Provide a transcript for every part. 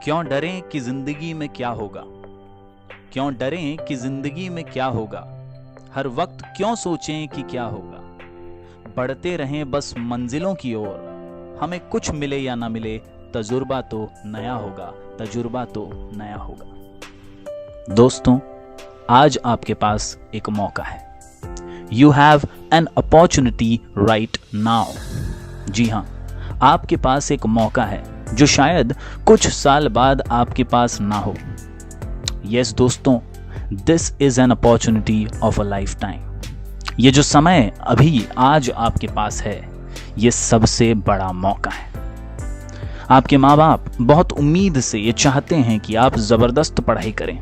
क्यों डरें कि जिंदगी में क्या होगा। क्यों डरें कि जिंदगी में क्या होगा। हर वक्त क्यों सोचें कि क्या होगा। बढ़ते रहें बस मंजिलों की ओर, हमें कुछ मिले या ना मिले, तजुर्बा तो नया होगा, तजुर्बा तो नया होगा। दोस्तों, आज आपके पास एक मौका है। You have an opportunity right now. जी हाँ, आपके पास एक मौका है जो शायद कुछ साल बाद आपके पास ना हो। यस दोस्तों, this is an opportunity of a life time. ये जो समय अभी आज आपके पास है, ये सबसे बड़ा मौका है। आपके माँ बाप बहुत उम्मीद से ये चाहते हैं कि आप जबरदस्त पढ़ाई करें।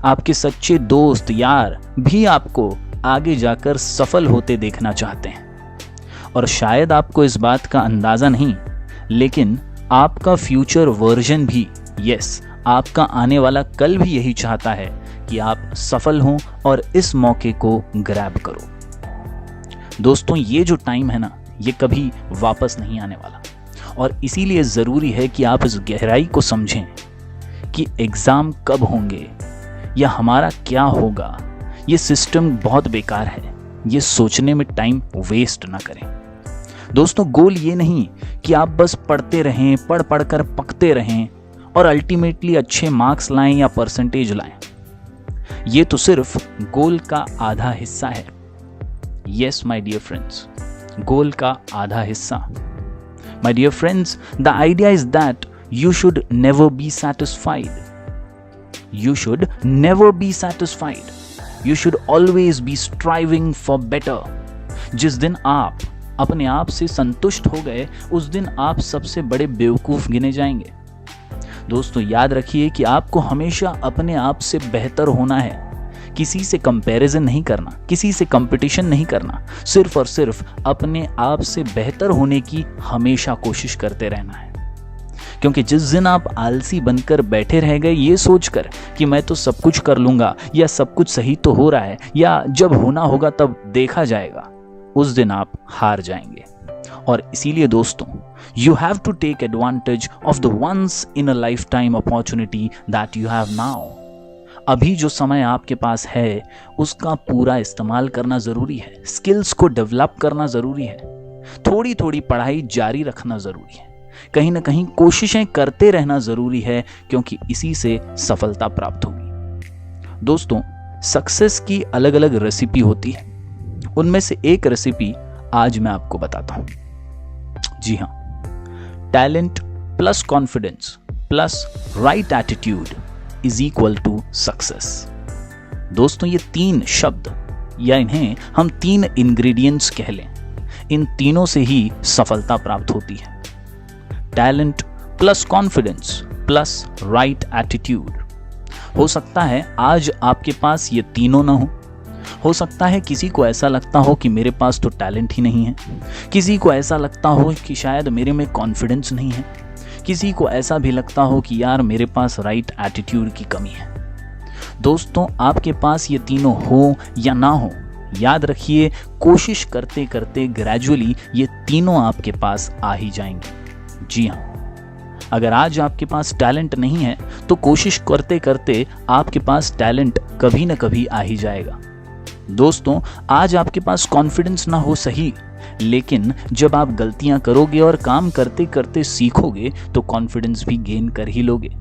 आपके सच्चे दोस्त यार भी आपको आगे जाकर सफल होते देखना चाहते हैं। और शायद आपको इस बात का अंदाजा नहीं, लेकिन आपका फ्यूचर वर्जन भी, यस, आपका आने वाला कल भी यही चाहता है कि आप सफल हों और इस मौके को ग्रैब करो। दोस्तों, ये जो टाइम है ना, ये कभी वापस नहीं आने वाला। और इसीलिए ज़रूरी है कि आप इस गहराई को समझें कि एग्ज़ाम कब होंगे या हमारा क्या होगा। ये सिस्टम बहुत बेकार है, ये सोचने में टाइम वेस्ट ना करें। दोस्तों, गोल ये नहीं कि आप बस पढ़ते रहें, पढ़ कर पकते रहें और अल्टीमेटली अच्छे मार्क्स लाएं या परसेंटेज लाएं। ये तो सिर्फ गोल का आधा हिस्सा है। Yes my dear friends, goal का आधा हिस्सा। My dear friends, the idea is that you should never be satisfied. You should never be satisfied. You should always be striving for better. जिस दिन आप अपने आप से संतुष्ट हो गए, उस दिन आप सबसे बड़े बेवकूफ़ गिने जाएंगे। दोस्तों, याद रखिए कि आपको हमेशा अपने आप से बेहतर होना है। किसी से कंपैरिजन नहीं करना, किसी से कंपटीशन नहीं करना, सिर्फ और सिर्फ अपने आप से बेहतर होने की हमेशा कोशिश करते रहना है। क्योंकि जिस दिन आप आलसी बनकर बैठे रह गए ये सोचकर कि मैं तो सब कुछ कर लूंगा या सब कुछ सही तो हो रहा है या जब होना होगा तब देखा जाएगा, उस दिन आप हार जाएंगे। और इसीलिए दोस्तों, you have to take advantage of the once in a lifetime opportunity that you have now. अभी जो समय आपके पास है उसका पूरा इस्तेमाल करना जरूरी है। स्किल्स को डेवलप करना जरूरी है। थोड़ी थोड़ी पढ़ाई जारी रखना जरूरी है। कहीं ना कहीं कोशिशें करते रहना जरूरी है, क्योंकि इसी से सफलता प्राप्त होगी। दोस्तों, सक्सेस की अलग अलग रेसिपी होती है। उनमें से एक रेसिपी आज मैं आपको बताता हूं। जी हां, talent plus confidence plus right attitude is equal to success. दोस्तों, ये तीन शब्द या इन्हें हम तीन इंग्रेडिएंट्स कह लें, इन तीनों से ही सफलता प्राप्त होती है। Talent plus confidence plus right attitude. हो सकता है आज आपके पास ये तीनों ना हो सकता है किसी को ऐसा लगता हो कि मेरे पास तो टैलेंट ही नहीं है, किसी को ऐसा लगता हो कि शायद मेरे में कॉन्फिडेंस नहीं है, किसी को ऐसा भी लगता हो कि यार मेरे पास राइट एटीट्यूड की कमी है। दोस्तों, आपके पास ये तीनों हो या ना हो, याद रखिए, कोशिश करते करते ग्रेजुअली ये तीनों आपके पास आ ही जाएंगे। जी हाँ, अगर आज आपके पास टैलेंट नहीं है तो कोशिश करते करते आपके पास टैलेंट कभी ना कभी आ ही जाएगा। दोस्तों, आज आपके पास कॉन्फिडेंस ना हो सही, लेकिन जब आप गलतियां करोगे और काम करते करते सीखोगे तो कॉन्फिडेंस भी गेन कर ही लोगे।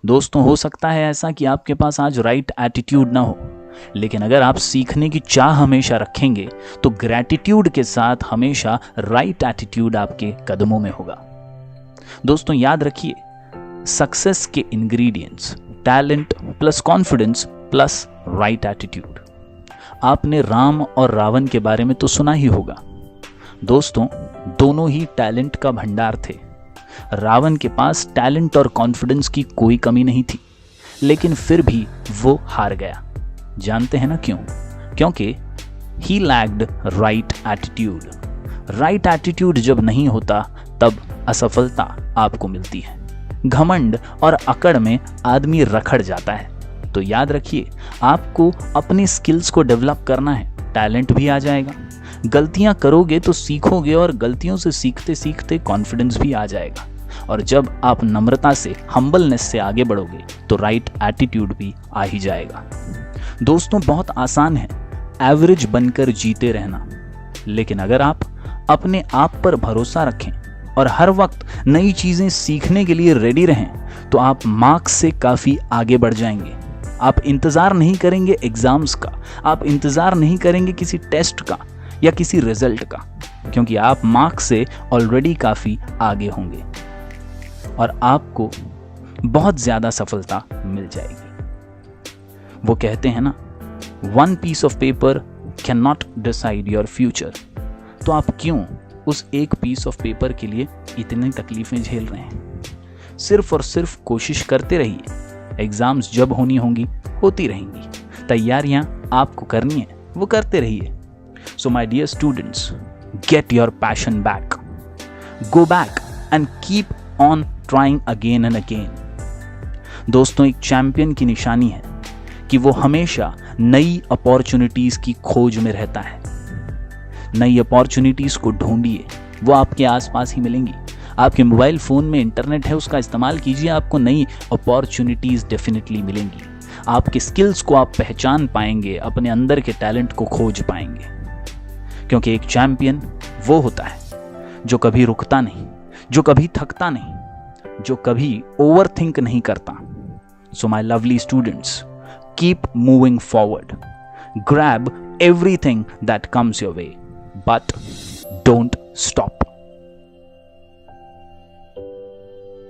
दोस्तों, हो सकता है ऐसा कि आपके पास आज राइट एटीट्यूड ना हो, लेकिन अगर आप सीखने की चाह हमेशा रखेंगे तो ग्रैटिट्यूड के साथ हमेशा राइट एटीट्यूड आपके कदमों में होगा। दोस्तों, याद रखिए, सक्सेस के ingredients talent plus confidence plus right attitude. आपने राम और रावण के बारे में तो सुना ही होगा। दोस्तों, दोनों ही टैलेंट का भंडार थे। रावण के पास टैलेंट और कॉन्फिडेंस की कोई कमी नहीं थी, लेकिन फिर भी वो हार गया। जानते हैं ना क्यों? क्योंकि he lacked right attitude. Right attitude जब नहीं होता तब असफलता आपको मिलती है। घमंड और अकड़ में आदमी रखड़ जाता है। तो याद रखिए, आपको अपनी स्किल्स को डेवलप करना है, टैलेंट भी आ जाएगा। गलतियां करोगे तो सीखोगे और गलतियों से सीखते सीखते कॉन्फिडेंस भी आ जाएगा। और जब आप नम्रता से, हम्बलनेस से आगे बढ़ोगे तो राइट एटीट्यूड भी आ ही जाएगा। दोस्तों, बहुत आसान है एवरेज बनकर जीते रहना, लेकिन अगर आप अपने आप पर भरोसा रखें और हर वक्त नई चीजें सीखने के लिए रेडी रहें तो आप मार्क्स से काफी आगे बढ़ जाएंगे। आप इंतजार नहीं करेंगे एग्जाम्स का, आप इंतजार नहीं करेंगे किसी टेस्ट का या किसी रिजल्ट का, क्योंकि आप मार्क्स से ऑलरेडी काफी आगे होंगे और आपको बहुत ज्यादा सफलता मिल जाएगी। वो कहते हैं ना, one piece of paper cannot decide your future. तो आप क्यों उस एक पीस ऑफ पेपर के लिए इतनी तकलीफें झेल रहे हैं? सिर्फ और सिर्फ कोशिश करते रहिए। एग्जाम्स जब होनी होंगी होती रहेंगी, तैयारियां आपको करनी है वो करते रहिए। So my dear students, get your passion back, go back and keep on trying again and again. दोस्तों, एक चैंपियन की निशानी है कि वो हमेशा नई अपॉर्चुनिटीज की खोज में रहता है। नई अपॉर्चुनिटीज को ढूंढिए, वो आपके आसपास ही मिलेंगी। आपके मोबाइल फोन में इंटरनेट है, उसका इस्तेमाल कीजिए, आपको नई अपॉर्चुनिटीज डेफिनेटली मिलेंगी। आपके स्किल्स को आप पहचान पाएंगे, अपने अंदर के टैलेंट को खोज पाएंगे, क्योंकि एक चैंपियन वो होता है जो कभी रुकता नहीं, जो कभी थकता नहीं, जो कभी ओवरथिंक नहीं करता। So my lovely students, keep moving forward. Grab everything that comes your way, but don't stop.